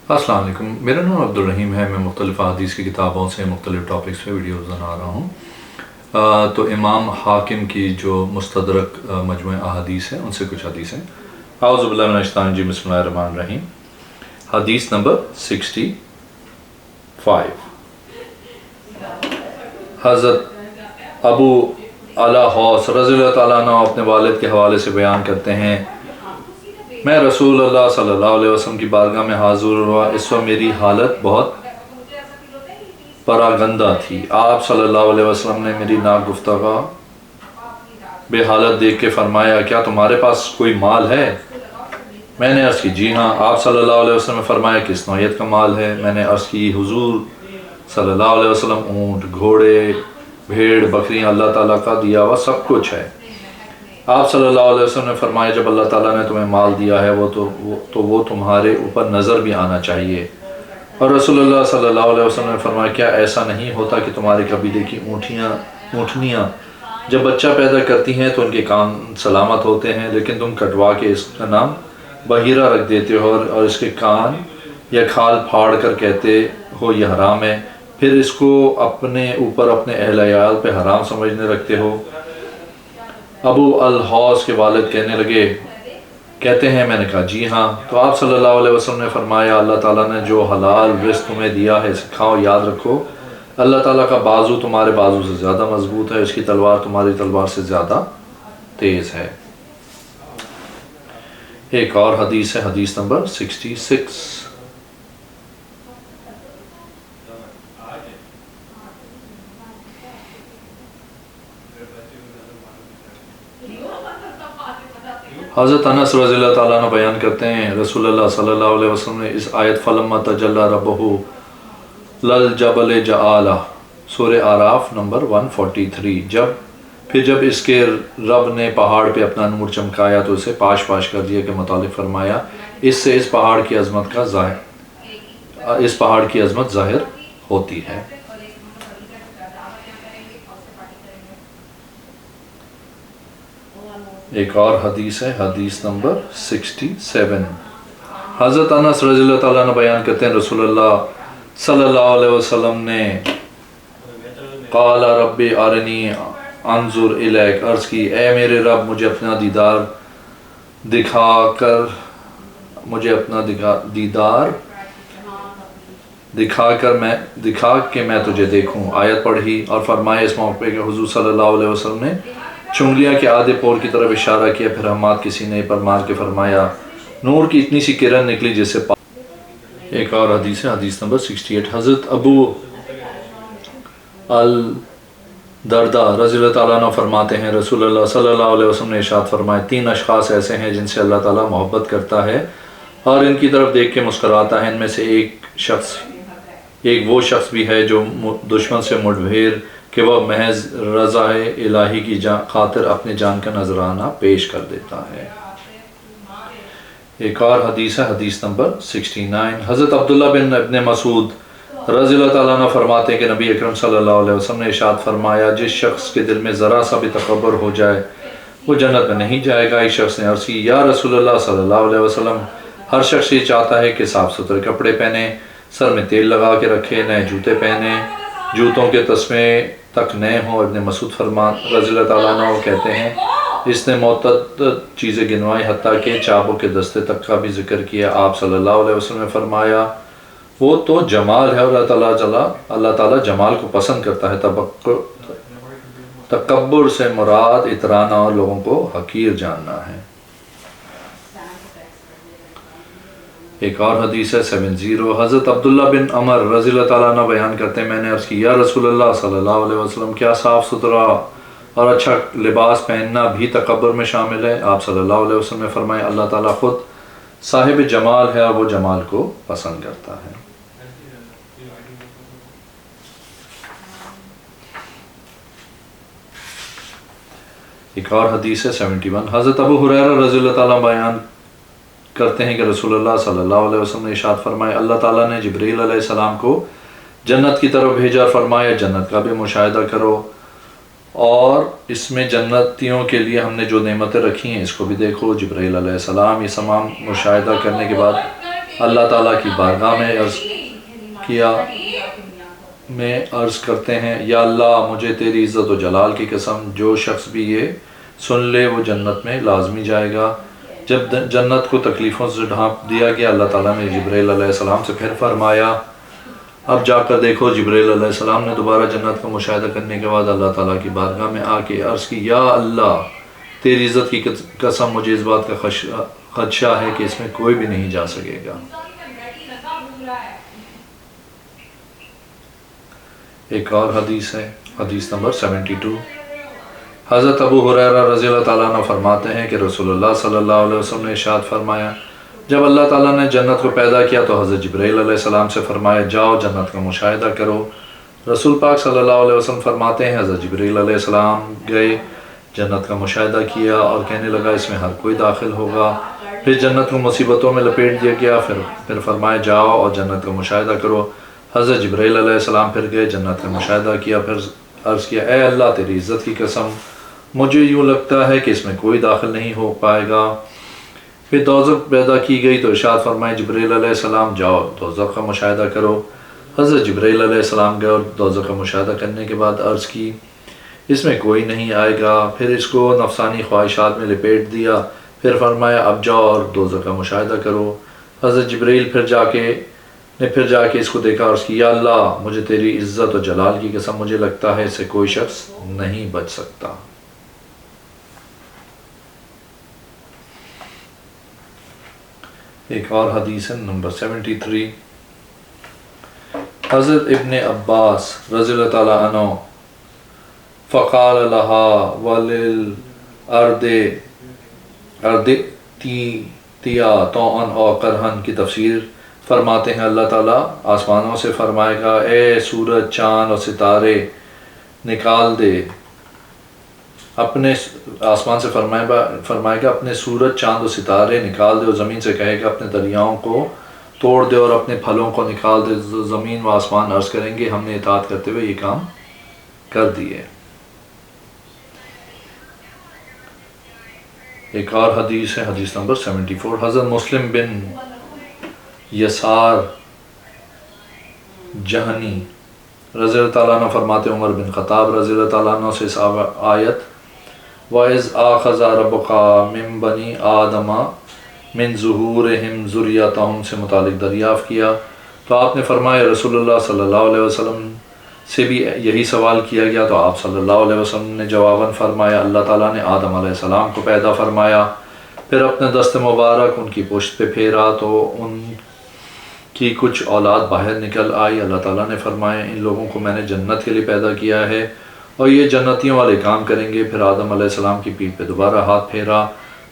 السلام علیکم، میرا نام عبدالرحیم ہے۔ میں مختلف حدیث کی کتابوں سے مختلف ٹاپکس پہ ویڈیوز بنا رہا ہوں۔ تو امام حاکم کی جو مستدرک مجموعہ احادیث ہیں ان سے کچھ حدیثیں۔ اعوذ باللہ من الشیطان الرجیم، بسم اللہ الرحمن الرحیم۔ حدیث نمبر 65۔ حضرت ابو اعلیٰ حوص رضی اللہ تعالیٰ عنہ اپنے والد کے حوالے سے بیان کرتے ہیں، میں رسول اللہ صلی اللہ علیہ وسلم کی بارگاہ میں حاضر ہوا، اس وقت میری حالت بہت پراگندہ تھی۔ آپ صلی اللہ علیہ وسلم نے میری ناک گفتگو بے حالت دیکھ کے فرمایا، کیا تمہارے پاس کوئی مال ہے؟ میں نے عرض کی، جی ہاں۔ آپ صلی اللہ علیہ وسلم نے فرمایا، کس نوعیت کا مال ہے؟ میں نے عرض کی، حضور صلی اللہ علیہ وسلم اونٹ، گھوڑے، بھیڑ، بکریاں اللہ تعالیٰ کا دیا ہوا سب کچھ ہے۔ آپ صلی اللہ علیہ وسلم نے فرمایا، جب اللہ تعالیٰ نے تمہیں مال دیا ہے تو وہ تمہارے اوپر نظر بھی آنا چاہیے۔ اور رسول اللہ صلی اللہ علیہ وسلم نے فرمایا، کیا ایسا نہیں ہوتا کہ تمہارے قبیلے کی اونٹنیاں جب بچہ پیدا کرتی ہیں تو ان کے کان سلامت ہوتے ہیں، لیکن تم کٹوا کے اس کا نام بحیرہ رکھ دیتے ہو اور اس کے کان یا کھال پھاڑ کر کہتے ہو یہ حرام ہے، پھر اس کو اپنے اوپر اپنے اہل عیال پہ حرام سمجھنے رکھتے ہو۔ ابو الحوص کے والد کہتے ہیں، میں نے کہا جی ہاں۔ تو آپ صلی اللہ علیہ وسلم نے فرمایا، اللہ تعالیٰ نے جو حلال رزق تمہیں دیا ہے اسے کھاؤ، یاد رکھو اللہ تعالیٰ کا بازو تمہارے بازو سے زیادہ مضبوط ہے، اس کی تلوار تمہاری تلوار سے زیادہ تیز ہے۔ ایک اور حدیث ہے، حدیث نمبر 66۔ حضرت انس رضی اللہ تعالیٰ عنہ بیان کرتے ہیں، رسول اللہ صلی اللہ علیہ وسلم نے اس آیت فَلَمَّا تَجَلَّى رَبُّهُ لَلْجَبَلِ جَعَلَهُ سورہ اعراف نمبر 143، جب اس کے رب نے پہاڑ پہ اپنا نور چمکایا تو اسے پاش پاش کر دیا، کہ متعلق فرمایا، اس سے اس پہاڑ کی عظمت ظاہر ہوتی ہے۔ ایک اور حدیث ہے، حدیث نمبر 67۔ حضرت انس رضی اللہ تعالیٰ عنہ بیان کرتے ہیں، رسول اللہ صلی اللہ علیہ وسلم نے قال رب ارنی انظر الیک، عرض کی، اے میرے رب مجھے اپنا دیدار دکھا کے میں تجھے دیکھوں۔ آیت پڑھی اور فرمایا اس موقع پہ کہ حضور صلی اللہ علیہ وسلم نے چنگلیاں کے آدھے پور کی طرف اشارہ کیا، پھر حماد کے سینے پر مار کے فرمایا، نور کی اتنی سی کرن نکلی جس سے ایک اور حدیث ہے، حدیث نمبر 68۔ حضرت ابو الدرداء رضی اللہ تعالیٰ عنہ فرماتے ہیں، رسول اللہ صلی اللہ علیہ وسلم نے ارشاد فرمایا، 3 اشخاص ایسے ہیں جن سے اللہ تعالیٰ محبت کرتا ہے اور ان کی طرف دیکھ کے مسکراتا ہے، ان میں سے ایک وہ شخص بھی ہے جو دشمن سے مٹبھیر کہ وہ محض رضا الہی کی خاطر اپنی جان کا نذرانہ پیش کر دیتا ہے۔ ایک اور حدیث ہے، حدیث نمبر 69۔ حضرت عبداللہ بن ابن مسعود رضی اللہ تعالیٰ عنہ فرماتے ہیں کہ نبی اکرم صلی اللہ علیہ وسلم نے ارشاد فرمایا، جس شخص کے دل میں ذرا سا بھی تکبر ہو جائے وہ جنت میں نہیں جائے گا۔ ایک شخص نے عرض کی، یا رسول اللہ صلی اللہ علیہ وسلم، ہر شخص یہ چاہتا ہے کہ صاف ستھرے کپڑے پہنے، سر میں تیل لگا کے رکھے، نئے جوتے پہنے، جوتوں کے تسمے تک نئے ہوں۔ ابن مسعود رضی اللہ تعالیٰ عنہ وہ کہتے ہیں، اس نے متعدد چیزیں گنوائی، حتیٰ کہ چابوں کے دستے تک کا بھی ذکر کیا۔ آپ صلی اللہ علیہ وسلم نے فرمایا، وہ تو جمال ہے اور اللہ تعالیٰ جمال کو پسند کرتا ہے۔ تکبر سے مراد اترانا اور لوگوں کو حقیر جاننا ہے۔ ایک اور حدیث ہے 70۔ حضرت عبداللہ بن عمر رضی اللہ تعالیٰ عنہ بیان کرتے ہیں، میں نے عرض کی، یا رسول اللہ صلی اللہ علیہ وسلم، کیا صاف ستھرا اور اچھا لباس پہننا بھی تکبر میں شامل ہے؟ آپ صلی اللہ علیہ وسلم نے فرمایا، اللہ تعالیٰ خود صاحب جمال ہے اور وہ جمال کو پسند کرتا ہے۔ ایک اور حدیث ہے 71۔ حضرت ابو ہریرہ رضی اللہ تعالیٰ بیان کرتے ہیں کہ رسول اللہ صلی اللہ علیہ وسلم نے ارشاد فرمایا، اللہ تعالیٰ نے جبرائیل علیہ السلام کو جنت کی طرف بھیجا، فرمایا جنت کا بھی مشاہدہ کرو اور اس میں جنتیوں کے لیے ہم نے جو نعمتیں رکھی ہیں اس کو بھی دیکھو۔ جبرائیل علیہ السلام یہ تمام مشاہدہ کرنے کے بعد اللہ تعالیٰ کی بارگاہ میں عرض کرتے ہیں یا اللہ مجھے تیری عزت و جلال کی قسم جو شخص بھی یہ سن لے وہ جنت میں لازمی جائے گا۔ جب جنت کو تکلیفوں سے ڈھانپ دیا گیا اللہ تعالیٰ نے جبرائیل علیہ السلام سے پھر فرمایا اب جا کر دیکھو۔ جبرائیل علیہ السلام نے دوبارہ جنت کا مشاہدہ کرنے کے بعد اللہ تعالیٰ کی بارگاہ میں آ کے عرض کی یا اللہ تیری عزت کی قسم مجھے اس بات کا خدشہ ہے کہ اس میں کوئی بھی نہیں جا سکے گا۔ ایک اور حدیث ہے، حدیث نمبر 72۔ حضرت ابو ہریرہ رضی اللہ تعالیٰ عنہ فرماتے ہیں کہ رسول اللہ صلی اللہ علیہ وسلم نے ارشاد فرمایا جب اللہ تعالیٰ نے جنت کو پیدا کیا تو حضرت جبرائیل علیہ السلام سے فرمایا جاؤ جنت کا مشاہدہ کرو۔ رسول پاک صلی اللہ علیہ وسلم فرماتے ہیں حضرت جبرائیل علیہ السلام گئے، جنت کا مشاہدہ کیا اور کہنے لگا اس میں ہر کوئی داخل ہوگا۔ پھر جنت کو مصیبتوں میں لپیٹ دیا گیا، پھر فرمایا جاؤ اور جنت کا مشاہدہ کرو۔ حضرت جبرائیل علیہ السلام پھر گئے، جنت کا مشاہدہ کیا، پھر عرض کیا اے اللہ تیری عزت کی قسم مجھے یوں لگتا ہے کہ اس میں کوئی داخل نہیں ہو پائے گا۔ پھر دوزخ پیدا کی گئی تو ارشاد فرمائے جبرائیل علیہ السلام جاؤ دوزخ کا مشاہدہ کرو۔ حضرت جبرائیل علیہ السلام گئے اور دوزخ کا مشاہدہ کرنے کے بعد عرض کی اس میں کوئی نہیں آئے گا۔ پھر اس کو نفسانی خواہشات میں لپیٹ دیا، پھر فرمایا اب جاؤ اور دوزخ کا مشاہدہ کرو۔ حضرت جبرائیل پھر جا کے اس کو دیکھا اور اس کی یا اللہ مجھے تیری عزت و جلال کی قسم مجھے لگتا ہے اس سے کوئی شخص نہیں بچ سکتا۔ ایک اور حدیث ہے نمبر 73۔ حضرت ابن عباس رضی اللہ تعالیٰ عنہ فقال لها وللارض تیا طوعا او کرہن کی تفسیر فرماتے ہیں اللہ تعالیٰ آسمانوں سے فرمائے گا اے سورج چاند اور ستارے نکال دے، اپنے آسمان سے فرمائے گا اپنے سورج چاند و ستارے نکال دے، اور زمین سے کہے گا اپنے دریاؤں کو توڑ دے اور اپنے پھلوں کو نکال دے۔ زمین و آسمان عرض کریں گے ہم نے اطاعت کرتے ہوئے یہ کام کر دیے۔ ایک اور حدیث ہے، حدیث نمبر 74۔ حضرت مسلم بن یسار جہنی رضی اللہ تعالیٰ عنہ فرماتے عمر بن خطاب رضی اللہ تعالیٰ عنہ سے اس آیت وَإِذْ آخَذَ رَبُّكَ مِن بَنِي آدَمَ مِن ظُهُورِهِمْ ذُرِّيَّتَهُمْ سے متعلق دریافت کیا تو آپ نے فرمایا رسول اللہ صلی اللہ علیہ وسلم سے بھی یہی سوال کیا گیا تو آپ صلی اللہ علیہ وسلم نے جواباً فرمایا اللہ تعالیٰ نے آدم علیہ السلام کو پیدا فرمایا، پھر اپنے دست مبارک ان کی پشت پہ پھیرا تو ان کی کچھ اولاد باہر نکل آئی۔ اللہ تعالیٰ نے فرمایا ان لوگوں کو میں نے جنت کے لیے پیدا کیا ہے اور یہ جنتیوں والے کام کریں گے۔ پھر آدم علیہ السلام کی پیٹھ پہ دوبارہ ہاتھ پھیرا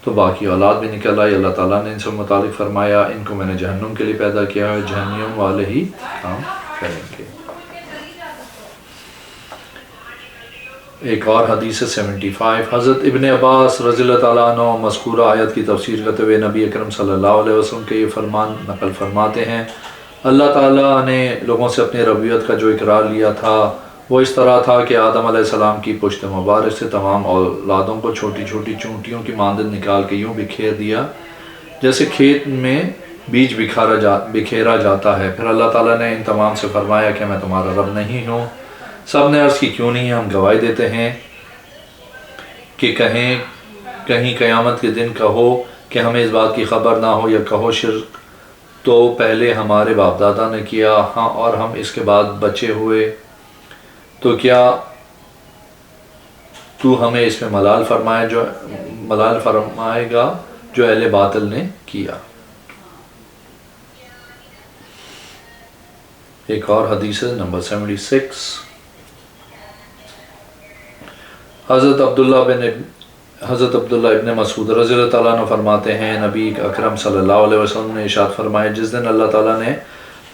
تو باقی اولاد بھی نکل آئی۔ اللہ تعالیٰ نے ان سے متعلق فرمایا ان کو میں نے جہنم کے لیے پیدا کیا ہے، جہنم والے ہی کام کریں گے۔ ایک اور حدیث 75۔ حضرت ابن عباس رضی اللہ تعالیٰ عنہ مذکورہ آیت کی تفسیر کرتے ہوئے نبی اکرم صلی اللہ علیہ وسلم کے یہ فرمان نقل فرماتے ہیں اللہ تعالیٰ نے لوگوں سے اپنی ربوبیت کا جو اقرار لیا تھا وہ اس طرح تھا کہ آدم علیہ السلام کی پشت مبارک سے تمام اولادوں کو چھوٹی چھوٹی چونٹیوں کی مانند نکال کے یوں بکھیر دیا جیسے کھیت میں بیج بکھیرا جاتا ہے۔ پھر اللہ تعالیٰ نے ان تمام سے فرمایا کہ میں تمہارا رب نہیں ہوں۔ سب نے عرض کی کیوں نہیں؟ ہم گواہی دیتے ہیں کہ کہیں قیامت کے دن کہو کہ ہمیں اس بات کی خبر نہ ہو، یا کہو شرک تو پہلے ہمارے باپ دادا نے کیا ہاں اور ہم اس کے بعد بچے ہوئے، تو کیا تو ہمیں اس میں ملال فرمائے گا جو اہل باطل نے کیا۔ ایک اور حدیث نمبر 76۔ حضرت عبداللہ ابن مسعود رضی اللہ تعالیٰ عنہ فرماتے ہیں نبی اکرم صلی اللہ علیہ وسلم نے ارشاد فرمایا جس دن اللہ تعالیٰ نے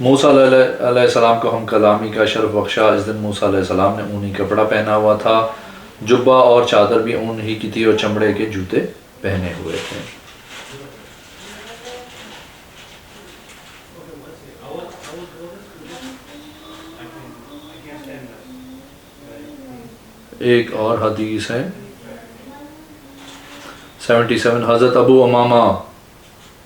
موسیٰ علیہ السلام کو ہم کلامی کا شرف بخشا، اس دن موسیٰ علیہ السلام نے اونی کپڑا پہنا ہوا تھا، جبہ اور چادر بھی اون ہی کی تھی اور چمڑے کے جوتے پہنے ہوئے تھے۔ ایک اور حدیث ہے 77۔ حضرت ابو امامہ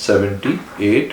78।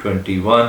21।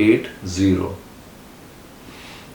80।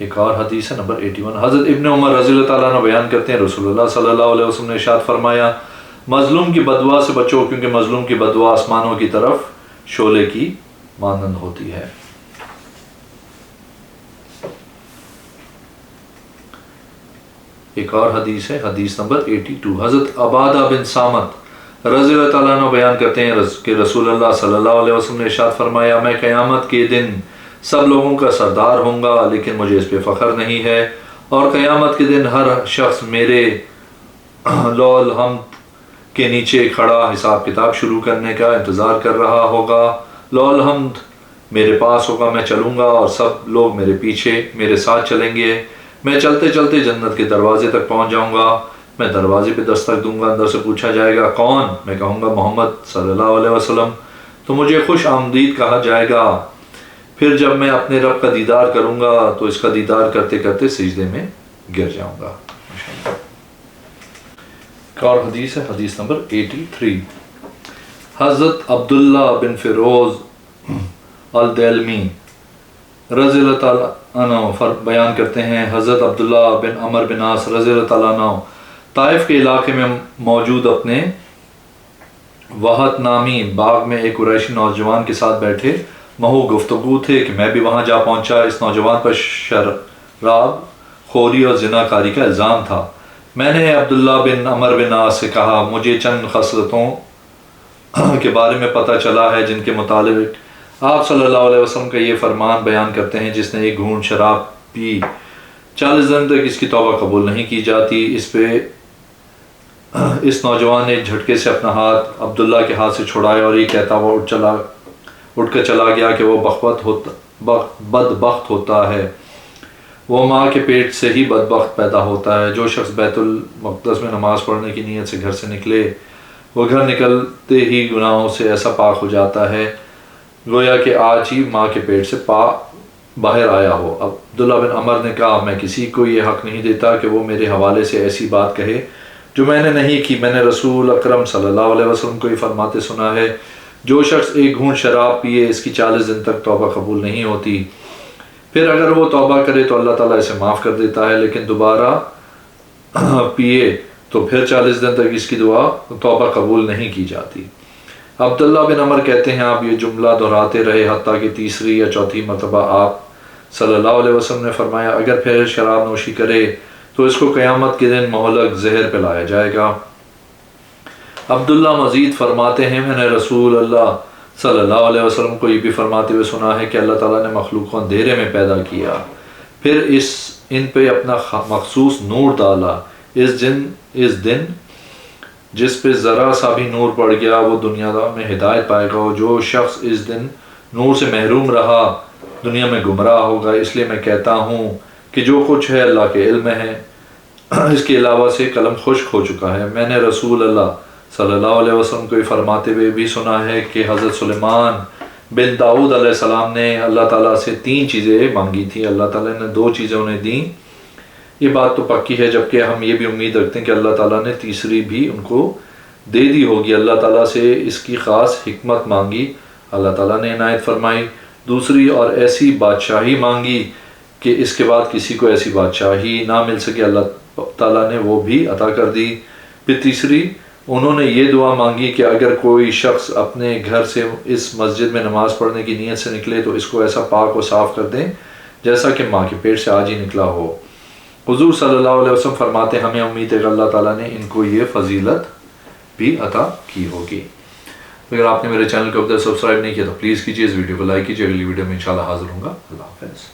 ایک اور حدیث ہے نمبر 81۔ حضرت ابن عمر رضی اللہ تعالیٰ عنہ بیان کرتے ہیں رسول اللہ صلی اللہ علیہ وسلم نے ارشاد فرمایا مظلوم کی بددعا سے بچو کیونکہ مظلوم کی بددعا آسمانوں کی طرف شعلے کی مانند ہوتی ہے۔ ایک اور حدیث ہے حدیث نمبر 82۔ حضرت عبادہ بن سامت رضی اللہ تعالیٰ عنہ بیان کرتے ہیں کہ رسول اللہ صلی اللہ علیہ وسلم نے ارشاد فرمایا میں قیامت کے دن سب لوگوں کا سردار ہوں گا لیکن مجھے اس پہ فخر نہیں ہے، اور قیامت کے دن ہر شخص میرے لوح الحمد کے نیچے کھڑا حساب کتاب شروع کرنے کا انتظار کر رہا ہوگا۔ لوح الحمد میرے پاس ہوگا، میں چلوں گا اور سب لوگ میرے پیچھے میرے ساتھ چلیں گے۔ میں چلتے چلتے جنت کے دروازے تک پہنچ جاؤں گا، میں دروازے پہ دستک دوں گا، اندر سے پوچھا جائے گا کون؟ میں کہوں گا محمد صلی اللہ علیہ وسلم، تو مجھے خوش آمدید کہا جائے گا۔ پھر جب میں اپنے رب کا دیدار کروں گا تو اس کا دیدار کرتے کرتے سجدے میں گر جاؤں گا۔ ایک اور حدیث ہے حدیث نمبر 83۔ حضرت عبداللہ بن فیروز الدیلمی رضی اللہ تعالیٰ عنہ بیان کرتے ہیں حضرت عبداللہ بن عمر بن عاص رضی اللہ تعالیٰ عنہ طائف کے علاقے میں موجود اپنے وحد نامی باغ میں ایک قریشی نوجوان کے ساتھ بیٹھے محو گفتگو تھے کہ میں بھی وہاں جا پہنچا۔ اس نوجوان پر شراب خوری اور زنا کاری کا الزام تھا۔ میں نے عبداللہ بن عمر بن عاص سے کہا مجھے چند خصلتوں کے بارے میں پتہ چلا ہے جن کے مطابق آپ صلی اللہ علیہ وسلم کا یہ فرمان بیان کرتے ہیں جس نے ایک گھونٹ شراب پی 40 دن تک اس کی توبہ قبول نہیں کی جاتی۔ اس پہ اس نوجوان نے جھٹکے سے اپنا ہاتھ عبداللہ کے ہاتھ سے چھڑایا اور یہ کہتا وہ اٹھ کر چلا گیا کہ وہ بدبخت ہوتا ہے، وہ ماں کے پیٹ سے ہی بدبخت پیدا ہوتا ہے۔ جو شخص بیت المقدس میں نماز پڑھنے کی نیت سے گھر سے نکلے وہ گھر نکلتے ہی گناہوں سے ایسا پاک ہو جاتا ہے گویا کہ آج ہی ماں کے پیٹ سے باہر آیا ہو۔ عبداللہ بن عمر نے کہا میں کسی کو یہ حق نہیں دیتا کہ وہ میرے حوالے سے ایسی بات کہے جو میں نے نہیں کی۔ میں نے رسول اکرم صلی اللہ علیہ وسلم کو یہ فرماتے سنا ہے جو شخص ایک گھونٹ شراب پیے اس کی 40 دن تک توبہ قبول نہیں ہوتی، پھر اگر وہ توبہ کرے تو اللہ تعالیٰ اسے معاف کر دیتا ہے، لیکن دوبارہ پیے تو پھر 40 دن تک اس کی توبہ قبول نہیں کی جاتی۔ عبداللہ بن عمر کہتے ہیں آپ یہ جملہ دہراتے رہے حتیٰ کہ تیسری یا چوتھی مرتبہ آپ صلی اللہ علیہ وسلم نے فرمایا اگر پھر شراب نوشی کرے تو اس کو قیامت کے دن مہلک زہر پلایا جائے گا۔ عبداللہ مزید فرماتے ہیں میں نے رسول اللہ صلی اللہ علیہ وسلم کو یہ بھی فرماتے ہوئے سنا ہے کہ اللہ تعالیٰ نے مخلوق کو اندھیرے میں پیدا کیا، پھر ان پہ اپنا مخصوص نور ڈالا۔ اس دن جس پہ ذرا سا بھی نور پڑ گیا وہ دنیا میں ہدایت پائے گا، جو شخص اس دن نور سے محروم رہا دنیا میں گمراہ ہوگا۔ اس لیے میں کہتا ہوں کہ جو کچھ ہے اللہ کے علم ہے، اس کے علاوہ سے قلم خشک ہو چکا ہے۔ میں نے رسول اللہ صلی اللہ علیہ وسلم کو یہ فرماتے ہوئے بھی سنا ہے کہ حضرت سلیمان بن داؤد علیہ السلام نے اللہ تعالیٰ سے 3 چیزیں مانگی تھیں، اللہ تعالیٰ نے 2 چیزیں انہیں دیں۔ یہ بات تو پکی ہے، جبکہ ہم یہ بھی امید رکھتے ہیں کہ اللہ تعالیٰ نے تیسری بھی ان کو دے دی ہوگی۔ اللہ تعالیٰ سے اس کی خاص حکمت مانگی، اللہ تعالیٰ نے عنایت فرمائی۔ دوسری اور ایسی بادشاہی مانگی کہ اس کے بعد کسی کو ایسی بادشاہی نہ مل سکے، اللہ تعالیٰ نے وہ بھی عطا کر دی۔ پھر تیسری انہوں نے یہ دعا مانگی کہ اگر کوئی شخص اپنے گھر سے اس مسجد میں نماز پڑھنے کی نیت سے نکلے تو اس کو ایسا پاک و صاف کر دیں جیسا کہ ماں کے پیٹ سے آج ہی نکلا ہو۔ حضور صلی اللہ علیہ وسلم فرماتے ہمیں امید ہے کہ اللہ تعالیٰ نے ان کو یہ فضیلت بھی عطا کی ہوگی۔ اگر آپ نے میرے چینل کو اب تک سبسکرائب نہیں کیا تو پلیز کیجیے، اس ویڈیو کو لائک کیجیے۔ اگلی ویڈیو میں انشاءاللہ حاضر ہوں گا۔ اللہ حافظ۔